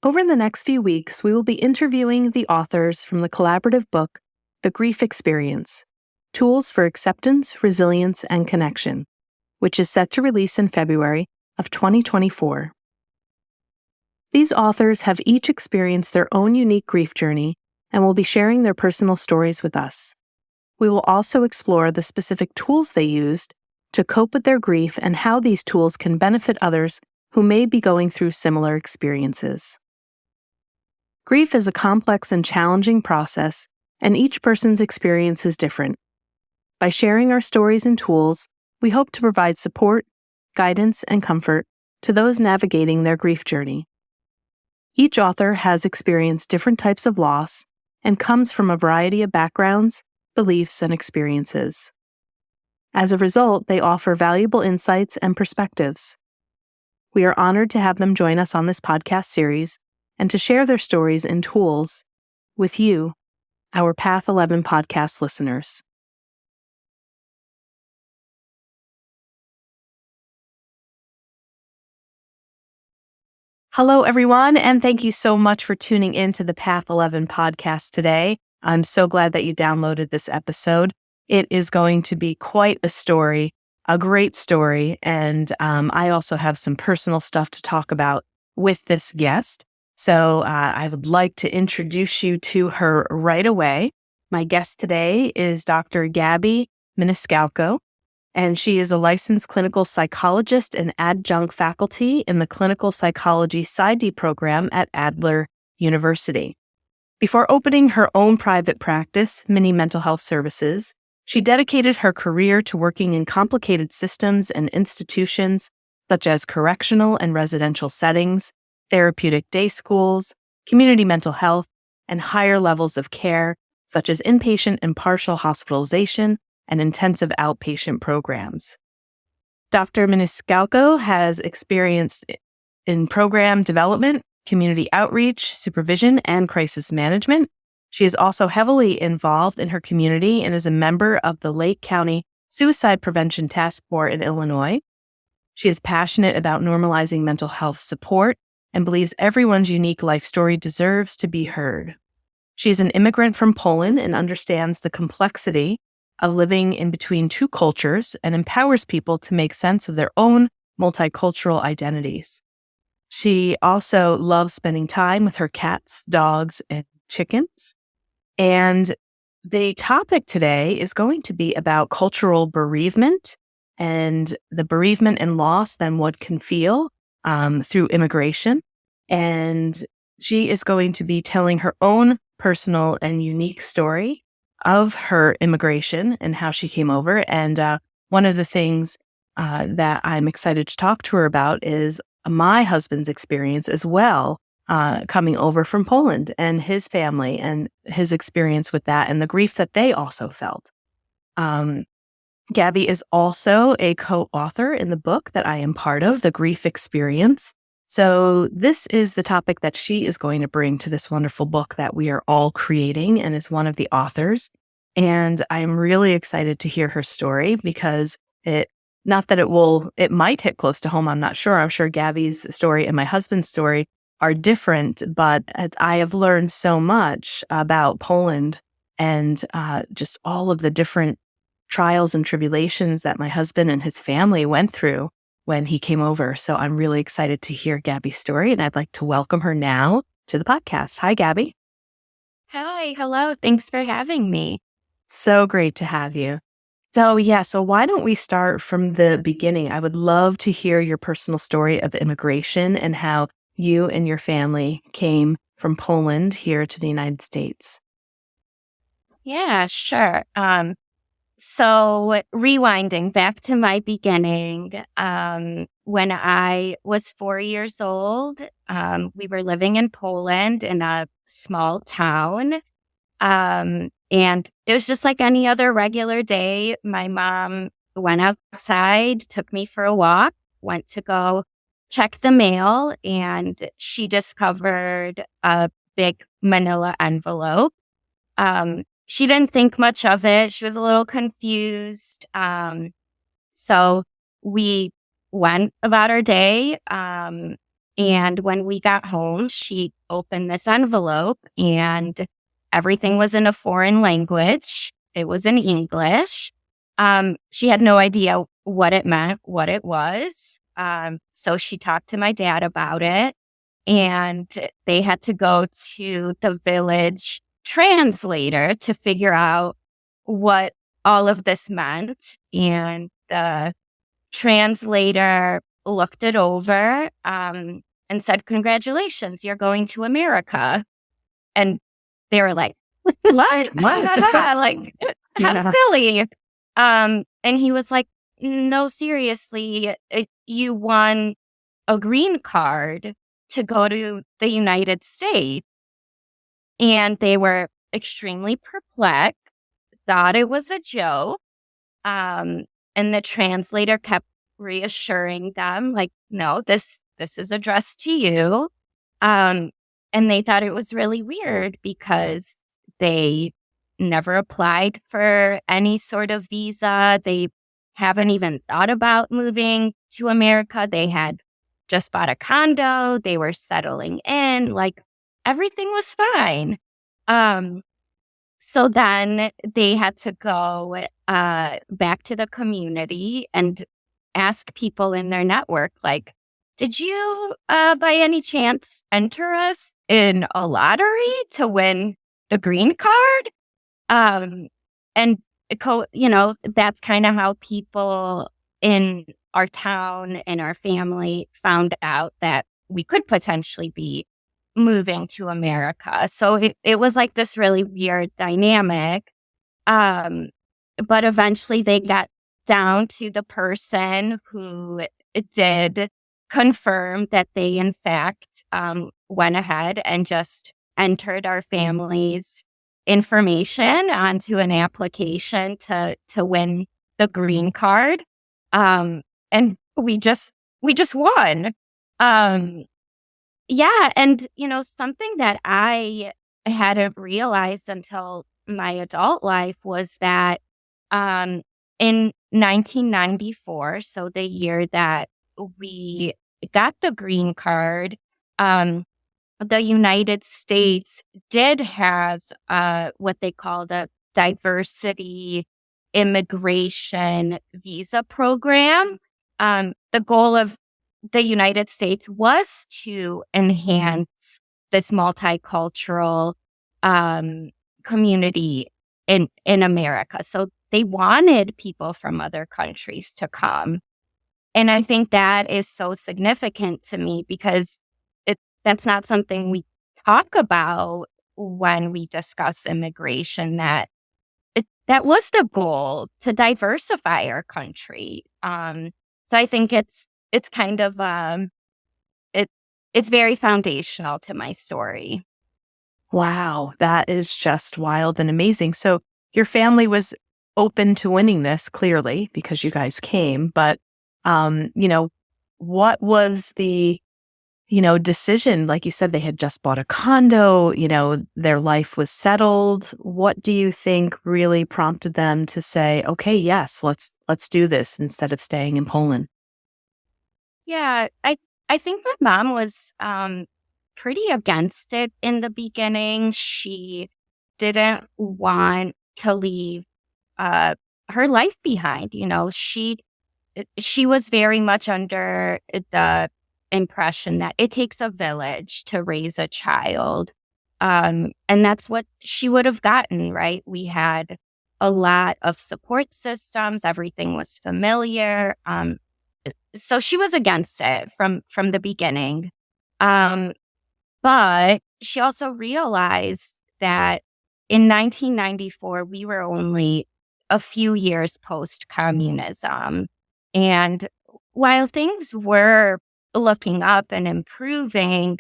Over the next few weeks, we will be interviewing the authors from the collaborative book, The Grief Experience: Tools for Acceptance, Resilience, and Connection, which is set to release in February of 2024. These authors have each experienced their own unique grief journey and will be sharing their personal stories with us. We will also explore the specific tools they used to cope with their grief and how these tools can benefit others who may be going through similar experiences. Grief is a complex and challenging process, and each person's experience is different. By sharing our stories and tools, we hope to provide support, guidance, and comfort to those navigating their grief journey. Each author has experienced different types of loss and comes from a variety of backgrounds, beliefs, and experiences. As a result, they offer valuable insights and perspectives. We are honored to have them join us on this podcast series and to share their stories and tools with you, our Path 11 podcast listeners. Hello, everyone, and thank you so much for tuning in to the Path 11 podcast today. I'm so glad that you downloaded this episode. It is going to be quite a story, a great story, and I also have some personal stuff to talk about with this guest. So I would like to introduce you to her right away. My guest today is Dr. Gabby Miniscalco, and she is a licensed clinical psychologist and adjunct faculty in the Clinical Psychology PsyD program at Adler University. Before opening her own private practice, Mini Mental Health Services, she dedicated her career to working in complicated systems and institutions such as correctional and residential settings, therapeutic day schools, community mental health, and higher levels of care such as inpatient and partial hospitalization and intensive outpatient programs. Dr. Miniscalco has experience in program development, community outreach, supervision, and crisis management. She is also heavily involved in her community and is a member of the Lake County Suicide Prevention Task Force in Illinois. She is passionate about normalizing mental health support and believes everyone's unique life story deserves to be heard. She is an immigrant from Poland and understands the complexity of living in between two cultures and empowers people to make sense of their own multicultural identities. She also loves spending time with her cats, dogs, and chickens. And the topic today is going to be about cultural bereavement and the bereavement and loss that one can feel through immigration. And she is going to be telling her own personal and unique story of her immigration and how she came over. And one of the things that I'm excited to talk to her about is my husband's experience as well, coming over from Poland and his family and his experience with that and the grief that they also felt. Gabby is also a co-author in the book that I am part of, The Grief Experience. So this is the topic that she is going to bring to this wonderful book that we are all creating and is one of the authors. And I'm really excited to hear her story because it might hit close to home. I'm not sure. I'm sure Gabby's story and my husband's story are different, but I have learned so much about Poland and just all of the different trials and tribulations that my husband and his family went through when he came over. So I'm really excited to hear Gabby's story, and I'd like to welcome her now to the podcast. Hi, Gabby. Hi, hello. Thanks for having me. So great to have you. So why don't we start from the beginning? I would love to hear your personal story of immigration and how you and your family came from Poland here to the United States. Yeah, sure. So rewinding back to my beginning, when I was 4 years old, we were living in Poland in a small town. And it was just like any other regular day. My mom went outside, took me for a walk, went to go check the mail, and she discovered a big manila envelope. She didn't think much of it. She was a little confused. So we went about our day. And when we got home, she opened this envelope and everything was in a foreign language. It was in English. She had no idea what it meant, what it was. So she talked to my dad about it, and they had to go to the village translator to figure out what all of this meant. And the translator looked it over and said, "Congratulations, you're going to America." And they were like, "What?" Like, how silly. And he was like, "No, seriously, you won a green card to go to the United States." And they were extremely perplexed, thought it was a joke. And the translator kept reassuring them, like, "No, this is addressed to you." And they thought it was really weird because they never applied for any sort of visa. They haven't even thought about moving to America. They had just bought a condo. They were settling in. Like, everything was fine. So then they had to go back to the community and ask people in their network, like, "Did you, by any chance, enter us in a lottery to win the green card?" And, that's kind of how people in our town and our family found out that we could potentially be moving to America. So it was like this really weird dynamic. But eventually they got down to the person who did confirm that they, in fact, went ahead and just entered our family's information onto an application to win the green card. And we just won. Yeah. And, something that I hadn't realized until my adult life was that in 1994, so the year that we got the green card, the United States did have what they called a diversity immigration visa program. The goal of the United States was to enhance this multicultural community in America. So they wanted people from other countries to come. And I think that is so significant to me because that's not something we talk about when we discuss immigration, that was the goal, to diversify our country. So I think it's kind of it's very foundational to my story. Wow, that is just wild and amazing. So your family was open to winning this, clearly, because you guys came. But, what was the, decision? Like you said, they had just bought a condo, their life was settled. What do you think really prompted them to say, "Okay, yes, let's do this," instead of staying in Poland? Yeah, I think my mom was pretty against it in the beginning. She didn't want to leave her life behind. She was very much under the impression that it takes a village to raise a child. And that's what she would have gotten, right? We had a lot of support systems. Everything was familiar. So she was against it from the beginning. But she also realized that in 1994, we were only a few years post-communism. And while things were looking up and improving,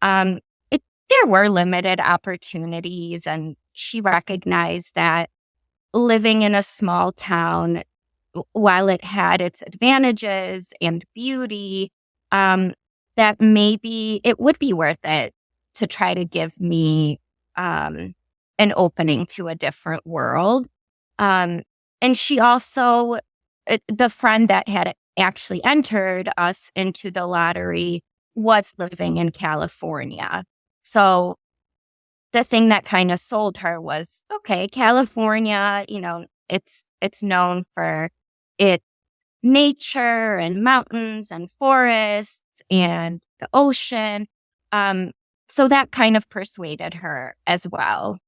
there were limited opportunities. And she recognized that living in a small town, while it had its advantages and beauty, that maybe it would be worth it to try to give me an opening to a different world. And she also, the friend that had actually entered us into the lottery, was living in California. So the thing that kind of sold her was, okay, California, it's known for its nature and mountains and forests and the ocean. Um, so that kind of persuaded her as well.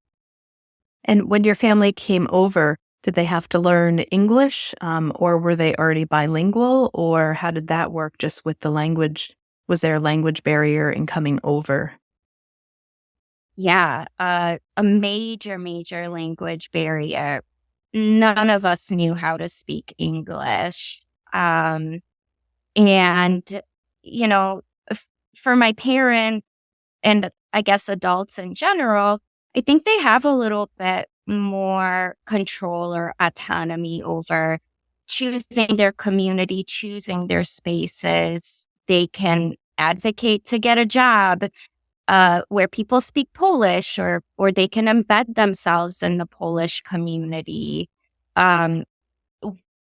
And when your family came over, did they have to learn English, or were they already bilingual, or how did that work just with the language? Was there a language barrier in coming over? Yeah, a major, major language barrier. None of us knew how to speak English. And, you know, for my parents and I guess adults in general, I think they have a little bit more control or autonomy over choosing their community, choosing their spaces. They can advocate to get a job where people speak Polish, or they can embed themselves in the Polish community. Um,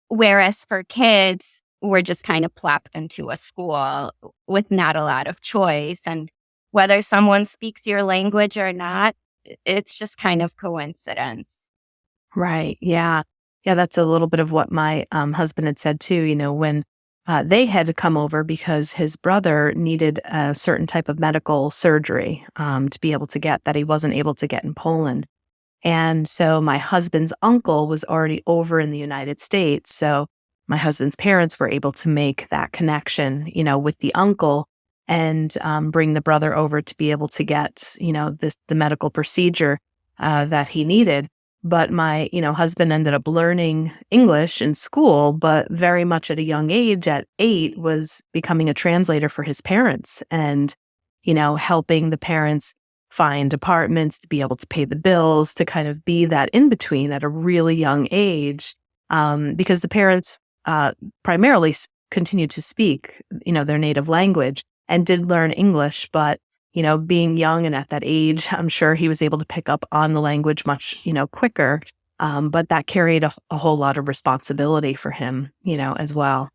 Whereas for kids, we're just kind of plopped into a school with not a lot of choice. And whether someone speaks your language or not, it's just kind of coincidence. Right. Yeah. Yeah. That's a little bit of what my husband had said too. When they had to come over because his brother needed a certain type of medical surgery to be able to get that he wasn't able to get in Poland. And so my husband's uncle was already over in the United States. So my husband's parents were able to make that connection, with the uncle and bring the brother over to be able to get, the medical procedure that he needed. But my, husband ended up learning English in school, but very much at a young age, at 8, was becoming a translator for his parents and, helping the parents find apartments to be able to pay the bills, to kind of be that in between at a really young age, because the parents primarily continued to speak, their native language and did learn English. But, being young and at that age, I'm sure he was able to pick up on the language much, quicker. But that carried a whole lot of responsibility for him, as well.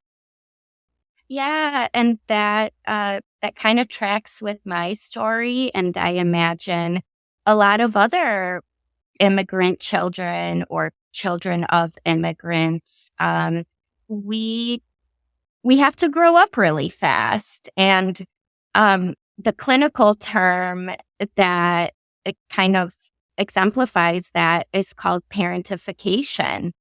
Yeah, and that kind of tracks with my story, and I imagine a lot of other immigrant children or children of immigrants. We we have to grow up really fast, and the clinical term that it kind of exemplifies that is called parentification.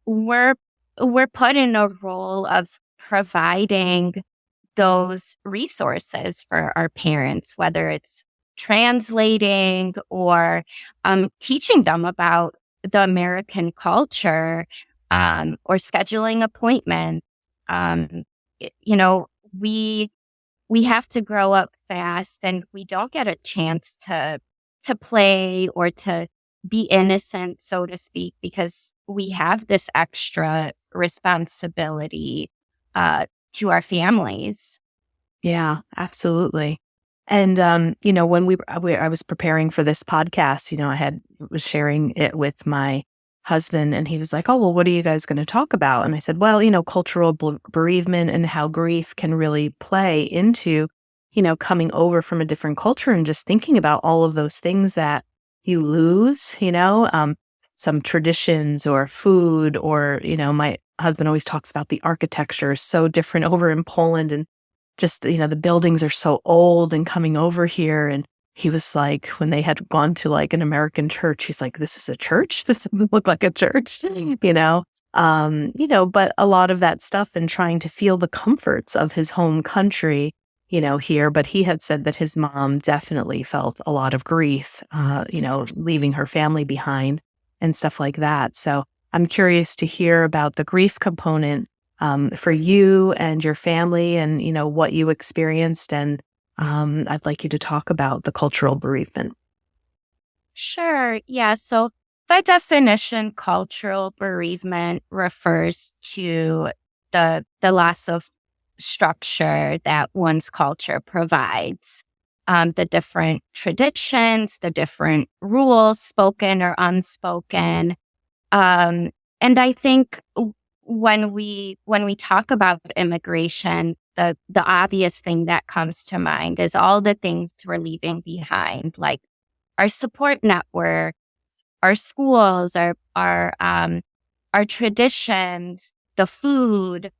We're we're put in a role of providing those resources for our parents, whether it's translating or teaching them about the American culture, or scheduling appointments. Um, you know, we we have to grow up fast, and we don't get a chance to play or to be innocent, so to speak, because we have this extra responsibility to our families. Yeah, absolutely. And when I was preparing for this podcast, I was sharing it with my husband, and he was like, "Oh, well, what are you guys going to talk about?" And I said, "Well, cultural bereavement and how grief can really play into, coming over from a different culture and just thinking about all of those things that you lose, some traditions or food, or my husband always talks about the architecture is so different over in Poland, and just, the buildings are so old and coming over here." And he was like, when they had gone to like an American church, he's like, "This is a church? This doesn't look like a church," but a lot of that stuff and trying to feel the comforts of his home country, here. But he had said that his mom definitely felt a lot of grief, leaving her family behind and stuff like that. So I'm curious to hear about the grief component for you and your family, and what you experienced. And I'd like you to talk about the cultural bereavement. Sure. Yeah. So by definition, cultural bereavement refers to the loss of structure that one's culture provides. The different traditions, the different rules, spoken or unspoken. And I think when we talk about immigration, the obvious thing that comes to mind is all the things we're leaving behind, like our support network, our schools, our traditions, the food,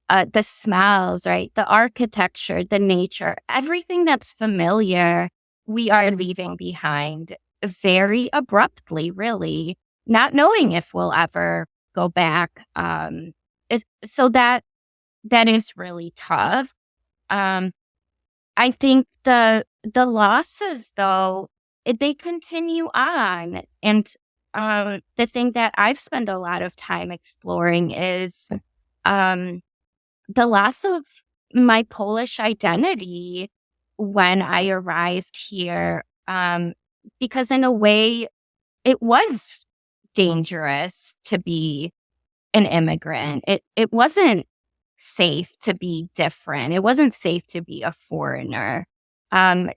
the smells, right? The architecture, the nature, everything that's familiar, we are leaving behind very abruptly, really, not knowing if we'll ever go back. So that is really tough. Um, I think the losses, though, they continue on, and the thing that I've spent a lot of time exploring is um, the loss of my Polish identity when I arrived here, because in a way, it was dangerous to be an immigrant. It wasn't safe to be different. It wasn't safe to be a foreigner.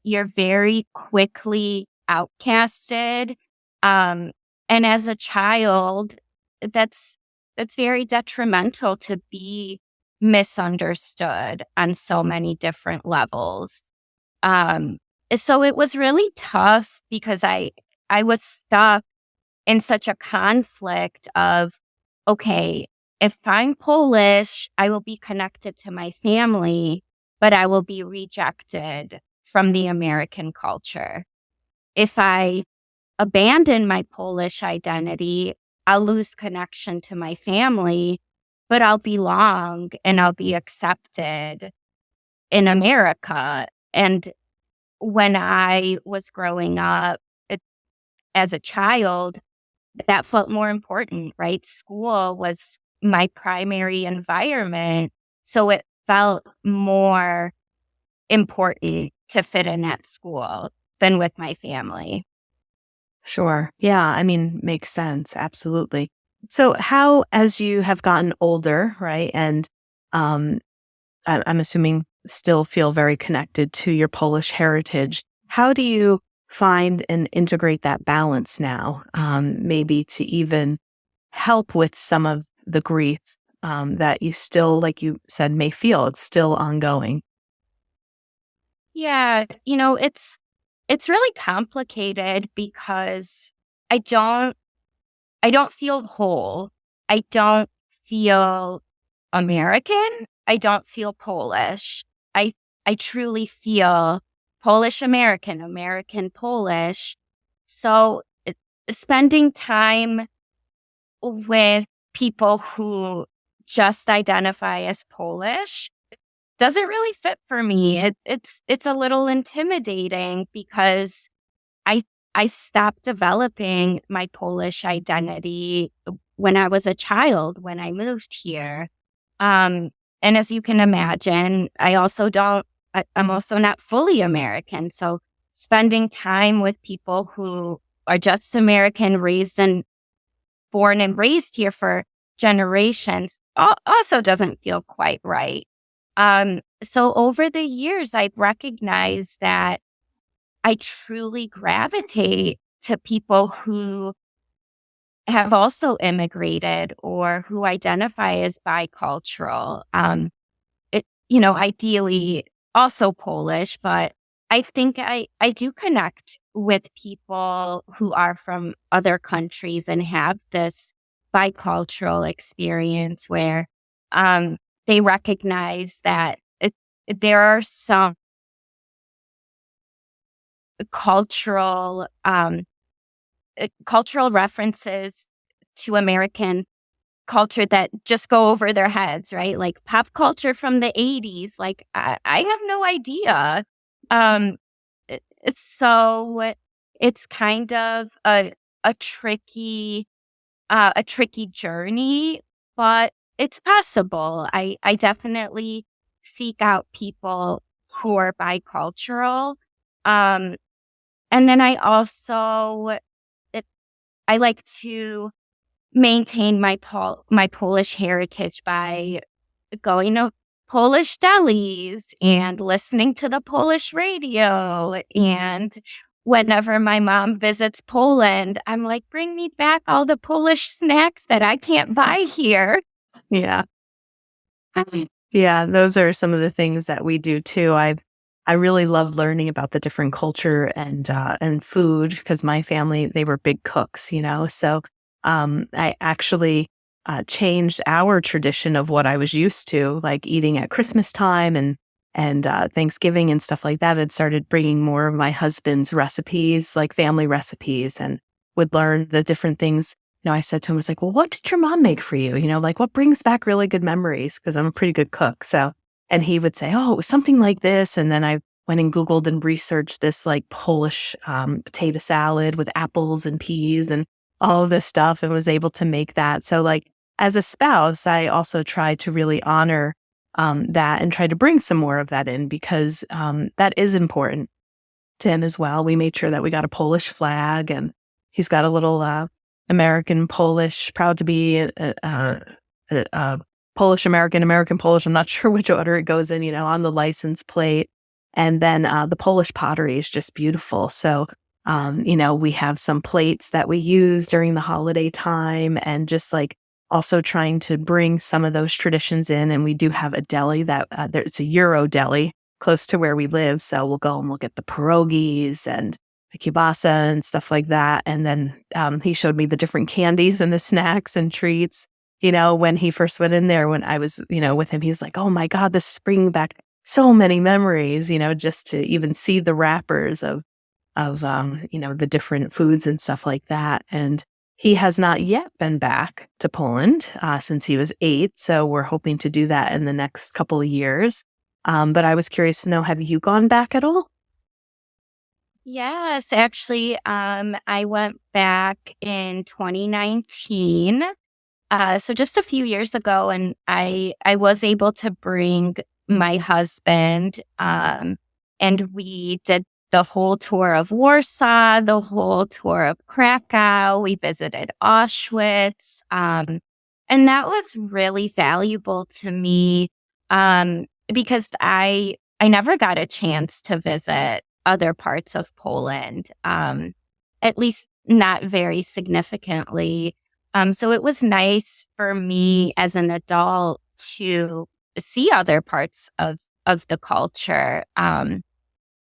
You're very quickly outcasted. And as a child, that's very detrimental to be misunderstood on so many different levels. Um, so it was really tough because I was stuck in such a conflict of, okay, if I'm Polish, I will be connected to my family, but I will be rejected from the American culture. If I abandon my Polish identity, I'll lose connection to my family, but I'll belong and I'll be accepted in America. And when I was growing up as a child, that felt more important, right? School was my primary environment. So it felt more important to fit in at school than with my family. Sure. Yeah. I mean, makes sense. Absolutely. So how, as you have gotten older, right, and I'm assuming still feel very connected to your Polish heritage, how do you find and integrate that balance now, maybe to even help with some of the grief that you still, like you said, may feel it's still ongoing? Yeah, it's really complicated because I don't I don't feel whole. I don't feel American. I don't feel Polish. I I truly feel Polish American, American Polish. So spending time with people who just identify as Polish doesn't really fit for me. It's a little intimidating because I I stopped developing my Polish identity when I was a child, when I moved here. Um, and as you can imagine, I'm also not fully American. So spending time with people who are just American, born and raised here for generations also doesn't feel quite right. So over the years, I've recognized that I truly gravitate to people who have also immigrated or who identify as bicultural. Ideally also Polish, but I think I do connect with people who are from other countries and have this bicultural experience where they recognize that there are some cultural cultural references to American culture that just go over their heads, right? Like pop culture from the 80s. Like I have no idea. Um, it's kind of a tricky a tricky journey, but it's possible. I definitely seek out people who are bicultural. Um, and then I like to maintain my Polish heritage by going to Polish delis and listening to the Polish radio. And whenever my mom visits Poland, I'm like, bring me back all the Polish snacks that I can't buy here. Yeah. Yeah, those are some of the things that we do too. I really love learning about the different culture and food because my family, they were big cooks, So I actually changed our tradition of what I was used to, like eating at Christmas time and Thanksgiving and stuff like that. And started bringing more of my husband's recipes, like family recipes, and would learn the different things. I said to him, I was like, well, what did your mom make for you? Like what brings back really good memories? Because I'm a pretty good cook. So, and he would say, oh, it was something like this. And then I went and Googled and researched this like Polish potato salad with apples and peas and all of this stuff and was able to make that. So, like, as a spouse, I also try to really honor that and try to bring some more of that in because that is important to him as well. We made sure that we got a Polish flag and he's got a little American Polish, proud to be a Polish American, American Polish. I'm not sure which order it goes in, on the license plate. And then the Polish pottery is just beautiful. So, we have some plates that we use during the holiday time and just like also trying to bring some of those traditions in. And we do have a deli that it's a Euro deli close to where we live. So we'll go and we'll get the pierogies and the kielbasa and stuff like that. And then he showed me the different candies and the snacks and treats. When he first went in there, when I was, with him, he was like, oh my God, this is bringing back so many memories, just to even see the wrappers of the different foods and stuff like that. And he has not yet been back to Poland since he was 8. So we're hoping to do that in the next couple of years. But I was curious to know, have you gone back at all? Yes, actually, I went back in 2019. So just a few years ago, and I was able to bring my husband, and we did the whole tour of Warsaw, the whole tour of Krakow. We visited Auschwitz, and that was really valuable to me because I never got a chance to visit other parts of Poland, at least not very significantly. So it was nice for me as an adult to see other parts of the culture.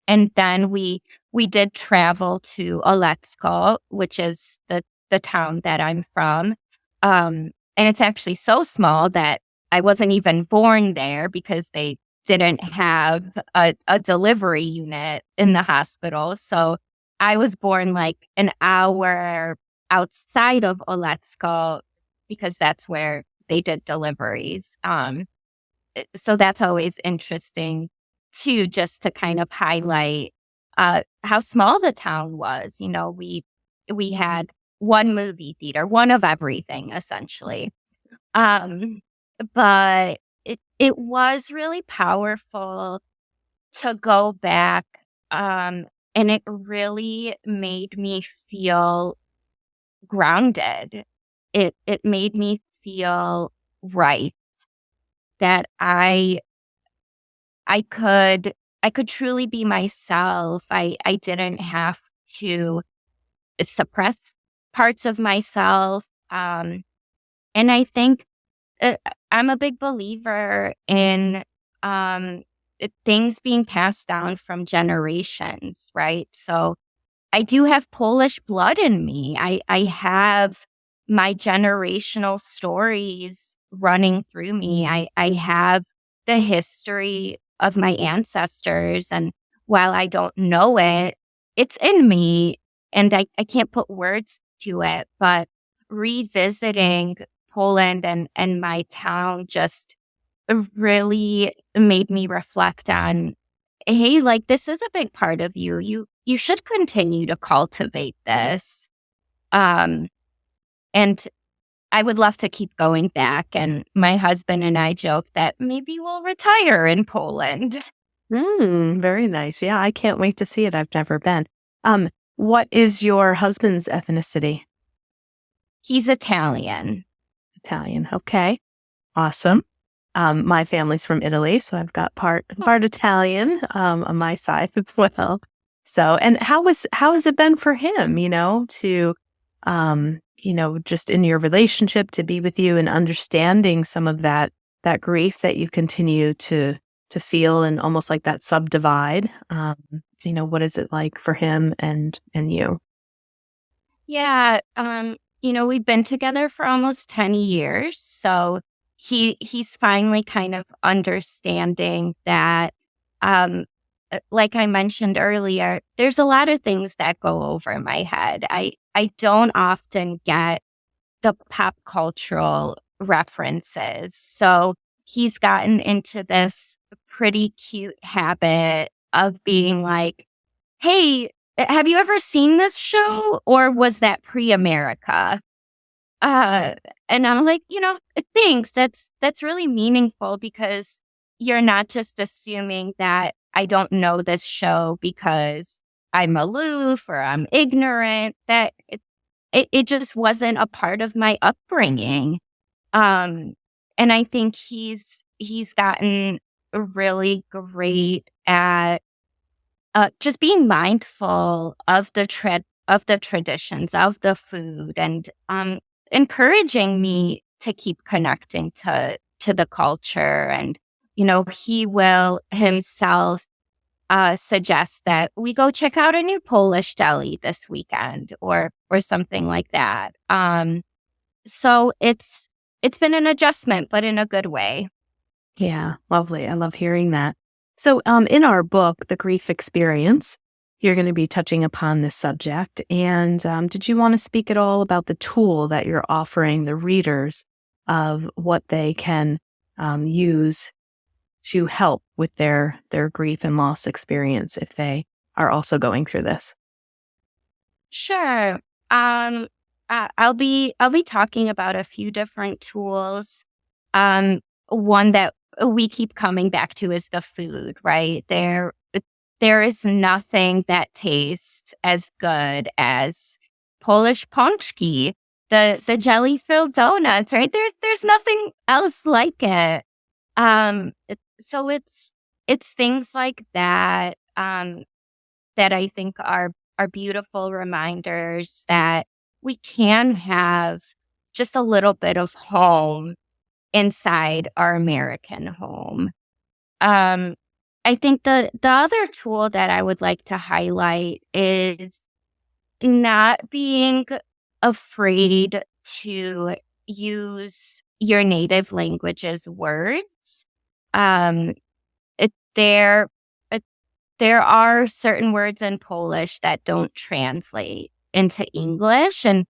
And then we did travel to Olecko, which is the town that I'm from. And it's actually so small that I wasn't even born there because they didn't have a delivery unit in the hospital. So I was born like an hour outside of Olecko because that's where they did deliveries. So that's always interesting too, just to kind of highlight how small the town was. We had one movie theater, one of everything essentially. But it was really powerful to go back, and it really made me feel grounded. It made me feel right, that I could truly be myself. I didn't have to suppress parts of myself. And I think I'm a big believer in things being passed down from generations, right? So I do have Polish blood in me. I have my generational stories running through me. I have the history of my ancestors. And while I don't know it, it's in me and I can't put words to it. But revisiting Poland and my town just really made me reflect on, hey, like this is a big part of you. You should continue to cultivate this. And I would love to keep going back. And my husband and I joke that maybe we'll retire in Poland. Very nice. Yeah, I can't wait to see it. I've never been. What is your husband's ethnicity? He's Italian. Italian. Okay. Awesome. My family's from Italy, so I've got part Italian on my side as well. So, and how has it been for him, to just in your relationship to be with you and understanding some of that that grief that you continue to feel, and almost like that subdivide. What is it like for him and you? Yeah, we've been together for almost 10 years, so he's finally kind of understanding that, um, like I mentioned earlier, there's a lot of things that go over my head. I don't often get the pop cultural references, so he's gotten into this pretty cute habit of being like, "Hey, have you ever seen this show, or was that pre-America?" Uh, and I'm like, thanks. That's really meaningful because you're not just assuming that I don't know this show because I'm aloof or I'm ignorant. That it just wasn't a part of my upbringing. Um, and I think he's gotten really great at just being mindful of the traditions of the food, and encouraging me to keep connecting to the culture. And he will himself suggest that we go check out a new Polish deli this weekend, or something like that. So it's been an adjustment, but in a good way. Yeah, lovely. I love hearing that. So, in our book, The Grief Experience, you're going to be touching upon this subject. And did you want to speak at all about the tool that you're offering the readers of what they can use to help with their grief and loss experience if they are also going through this? Sure. Um, I'll be talking about a few different tools. One that we keep coming back to is the food, right? There is nothing that tastes as good as Polish pączki, the jelly filled donuts, right? There's nothing else like it. So it's things like that, that I think are beautiful reminders that we can have just a little bit of home inside our American home. Um, I think the other tool that I would like to highlight is not being afraid to use your native language's words. Um, it, there, it, there are certain words in Polish that don't translate into English, and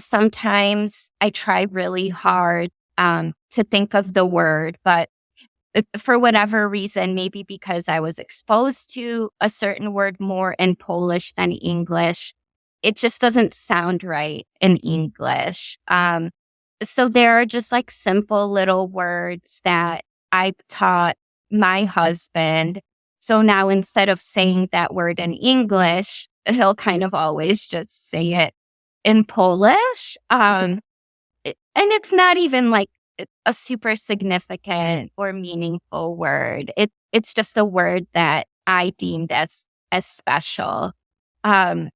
sometimes I try really hard to think of the word, but for whatever reason, maybe because I was exposed to a certain word more in Polish than English, it just doesn't sound right in English. So there are just like simple little words that I've taught my husband. So now instead of saying that word in English, he'll kind of always just say it in Polish. And it's not even like a super significant or meaningful word. It's just a word that I deemed as special. Um,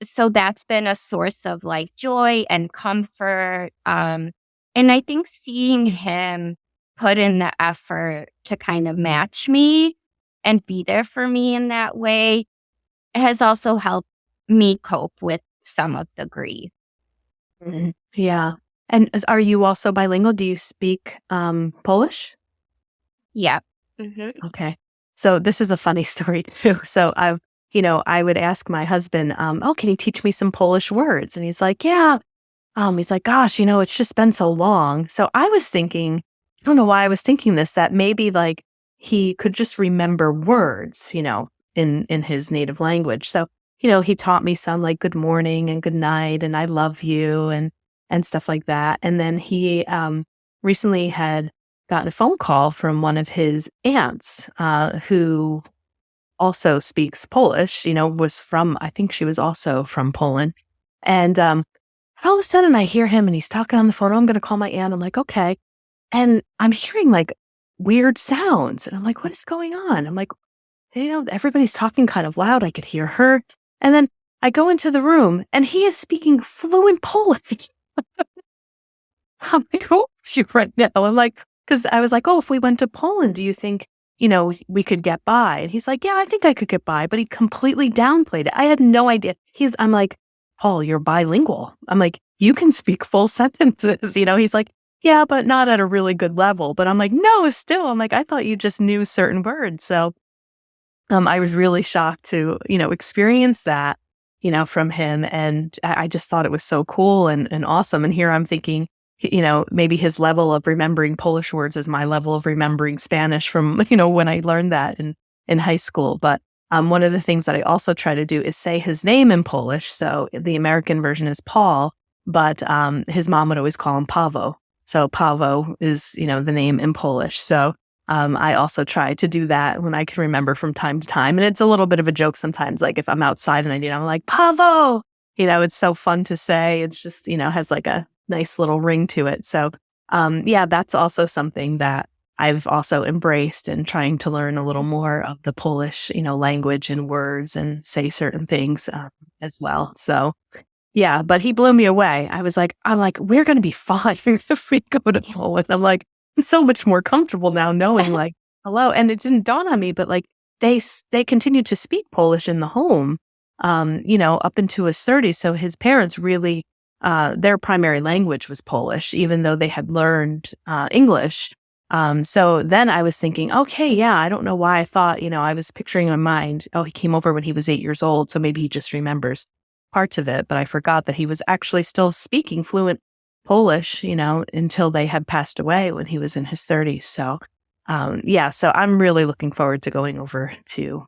so that's been a source of like joy and comfort. And I think seeing him put in the effort to kind of match me and be there for me in that way has also helped me cope with some of the grief. Mhm. Yeah. And are you also bilingual? Do you speak Polish? Yeah. Hmm. Okay. So this is a funny story too. So I would ask my husband, "Oh, can you teach me some Polish words?" And he's like, "Yeah." He's like, "Gosh, it's just been so long." So I was thinking, I don't know why I was thinking this, that maybe like he could just remember words, in his native language. So, he taught me some like good morning and good night and I love you and stuff like that. And then he recently had gotten a phone call from one of his aunts, who also speaks Polish, was from, I think she was also from Poland. And all of a sudden I hear him and he's talking on the phone. "Oh, I'm going to call my aunt." I'm like, "Okay." And I'm hearing like weird sounds. And I'm like, "What is going on?" I'm like, everybody's talking kind of loud. I could hear her. And then I go into the room and he is speaking fluent Polish. I'm like, "Who are you right now?" I'm like, Because I was like, oh, if we went to Poland, do you think, we could get by? And he's like, yeah, I think I could get by. But he completely downplayed it. I had no idea. I'm like, Paul, you're bilingual. I'm like, you can speak full sentences. He's like, yeah, but not at a really good level. But I'm like, no, still. I'm like, I thought you just knew certain words. So I was really shocked to, experience that, from him. And I just thought it was so cool and awesome. And here I'm thinking, maybe his level of remembering Polish words is my level of remembering Spanish from, when I learned that in high school. But one of the things that I also try to do is say his name in Polish. So the American version is Paul, but his mom would always call him Pavo. So Pavo is, the name in Polish. So I also try to do that when I can remember from time to time. And it's a little bit of a joke sometimes, like if I'm outside and I'm like, Pavo, it's so fun to say. It's just, has like a nice little ring to it. So, yeah, that's also something that I've also embraced and trying to learn a little more of the Polish, language and words and say certain things as well. So, yeah, but he blew me away. I'm like, we're going to be fine if we go to Poland. I'm like, I'm so much more comfortable now knowing like, hello. And it didn't dawn on me, but like they continued to speak Polish in the home, up into his 30s. So his parents really, their primary language was Polish, even though they had learned English. So then I was thinking, okay, yeah, I don't know why I thought, I was picturing in my mind, oh, he came over when he was 8 years old. So maybe he just remembers parts of it, but I forgot that he was actually still speaking fluent Polish, until they had passed away when he was in his 30s. So, yeah, so I'm really looking forward to going over to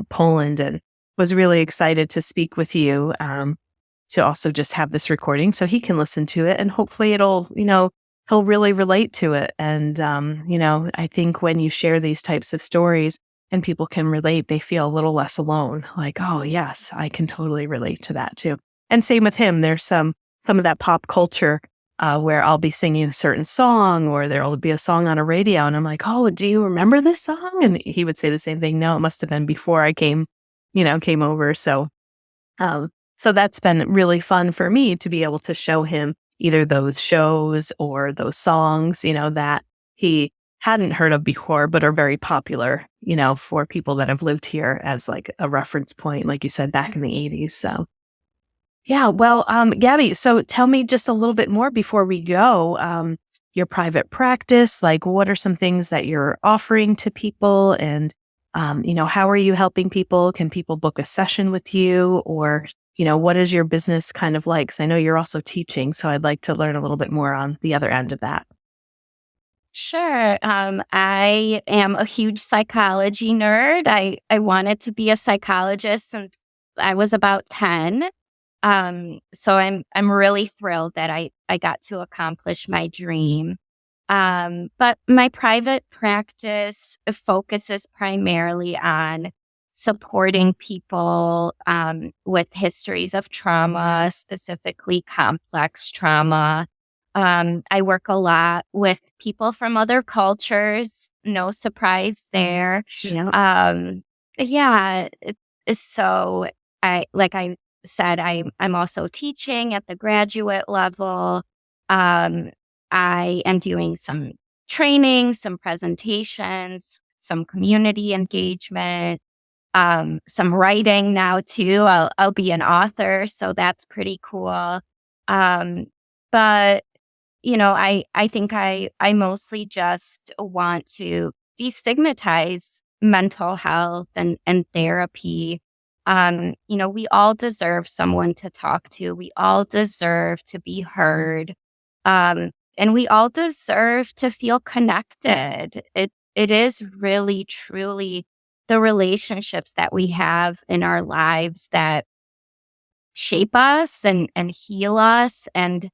Poland and was really excited to speak with you to also just have this recording so he can listen to it and hopefully it'll, he'll really relate to it. And, I think when you share these types of stories and people can relate, they feel a little less alone. Like, oh, yes, I can totally relate to that too. And same with him. There's some of that pop culture where I'll be singing a certain song or there'll be a song on a radio and I'm like, oh, do you remember this song? And he would say the same thing. No, it must have been before I came over. So, so that's been really fun for me to be able to show him either those shows or those songs, that he hadn't heard of before, but are very popular, for people that have lived here as like a reference point, like you said, back in the 80s. So. Yeah, well, Gabby, so tell me just a little bit more before we go. Your private practice, like what are some things that you're offering to people and, how are you helping people? Can people book a session with you or, what is your business kind of like? 'Cause I know you're also teaching, so I'd like to learn a little bit more on the other end of that. Sure. I am a huge psychology nerd. I wanted to be a psychologist since I was about 10. So I'm really thrilled that I got to accomplish my dream. But my private practice focuses primarily on supporting people with histories of trauma, specifically complex trauma. I work a lot with people from other cultures. No surprise there. Yeah. Yeah. So I said, I'm also teaching at the graduate level. I am doing some training, some presentations, some community engagement, some writing now too. I'll be an author, so that's pretty cool. But I think I mostly just want to destigmatize mental health and therapy. We all deserve someone to talk to. We all deserve to be heard. And we all deserve to feel connected. It is really, truly the relationships that we have in our lives that shape us and heal us and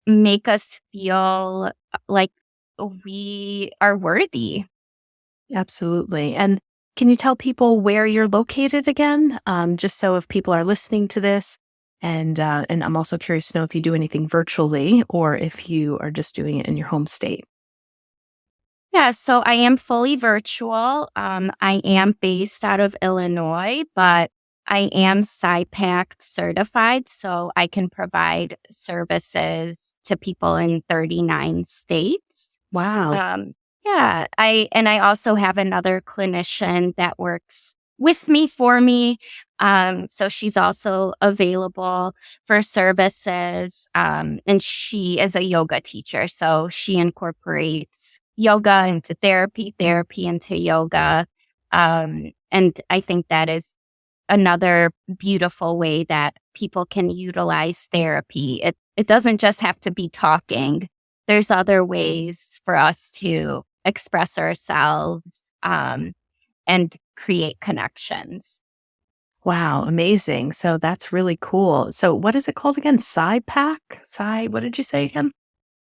make us feel like we are worthy. Absolutely. And can you tell people where you're located again? Just so if people are listening to this, and I'm also curious to know if you do anything virtually or if you are just doing it in your home state. Yeah, so I am fully virtual. I am based out of Illinois, but I am SciPac certified, so I can provide services to people in 39 states. Wow. Yeah, I also have another clinician that works with me for me. So she's also available for services. And she is a yoga teacher, so she incorporates yoga into therapy, therapy into yoga. And I think that is another beautiful way that people can utilize therapy. It doesn't just have to be talking. There's other ways for us to express ourselves and create connections. Wow, amazing. So that's really cool. So what is it called again? SciPac? What did you say again?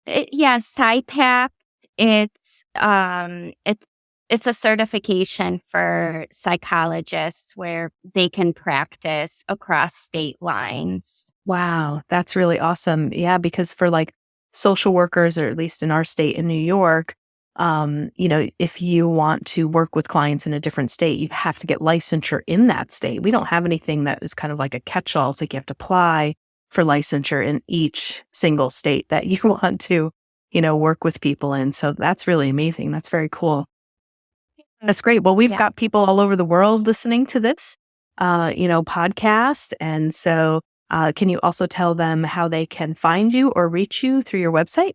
Yes, SciPac. It's um, it's it's a certification for psychologists where they can practice across state lines. Wow, that's really awesome. Yeah, because for like social workers, or at least in our state in New York, if you want to work with clients in a different state, you have to get licensure in that state. We don't have anything that is kind of like a catch-all. It's like you have to apply for licensure in each single state that you want to, work with people in. So that's really amazing. That's very cool. That's great. Well, we've Yeah. got people all over the world listening to this, podcast. And so, can you also tell them how they can find you or reach you through your website?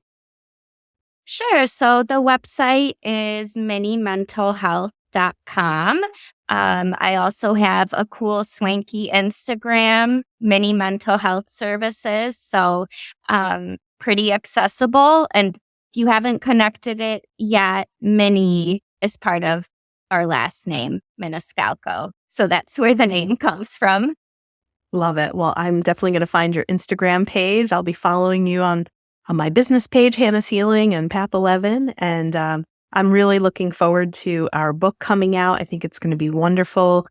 Sure. So the website is minimentalhealth.com. I also have a cool, swanky Instagram, Mini Mental Health Services. So pretty accessible. And if you haven't connected it yet, Mini is part of our last name, Miniscalco. So that's where the name comes from. Love it. Well, I'm definitely going to find your Instagram page. I'll be following you on my business page, Hannah's Healing and Path 11. And I'm really looking forward to our book coming out. I think it's going to be wonderful.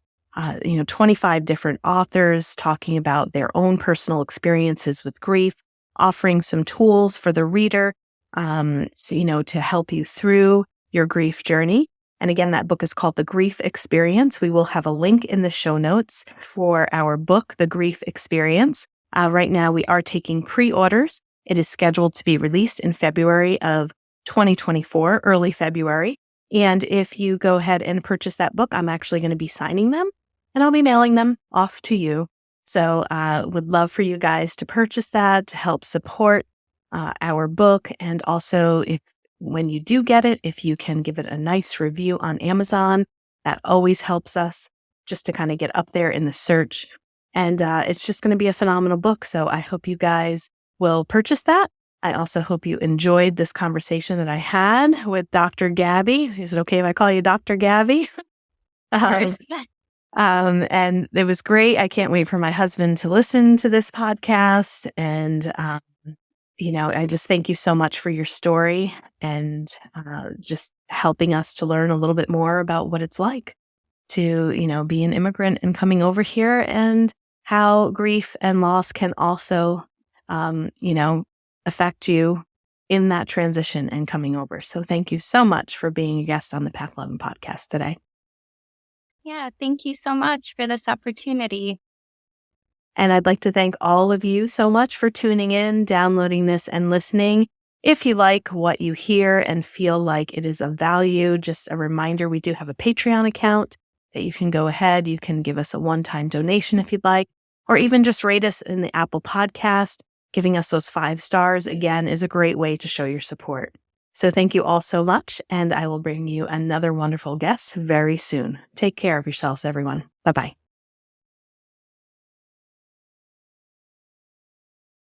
25 different authors talking about their own personal experiences with grief, offering some tools for the reader, to help you through your grief journey. And again, that book is called The Grief Experience. We will have a link in the show notes for our book, The Grief Experience. Right now, we are taking pre-orders. It is scheduled to be released in February of 2024, early February. And if you go ahead and purchase that book, I'm actually going to be signing them and I'll be mailing them off to you. So would love for you guys to purchase that to help support our book. And also, when you do get it, if you can give it a nice review on Amazon, that always helps us just to kind of get up there in the search. And it's just going to be a phenomenal book. So I hope you guys will purchase that. I also hope you enjoyed this conversation that I had with Dr. Gabby. Is it okay if I call you Dr. Gabby? And it was great. I can't wait for my husband to listen to this podcast. And, I just thank you so much for your story and just helping us to learn a little bit more about what it's like to, be an immigrant and coming over here, and how grief and loss can also, affect you in that transition and coming over. So thank you so much for being a guest on the Path 11 podcast today. Yeah, thank you so much for this opportunity. And I'd like to thank all of you so much for tuning in, downloading this, and listening. If you like what you hear and feel like it is of value, just a reminder, we do have a Patreon account that you can go ahead. You can give us a one-time donation if you'd like, or even just rate us in the Apple Podcast. Giving us those 5 stars, again, is a great way to show your support. So thank you all so much, and I will bring you another wonderful guest very soon. Take care of yourselves, everyone. Bye-bye.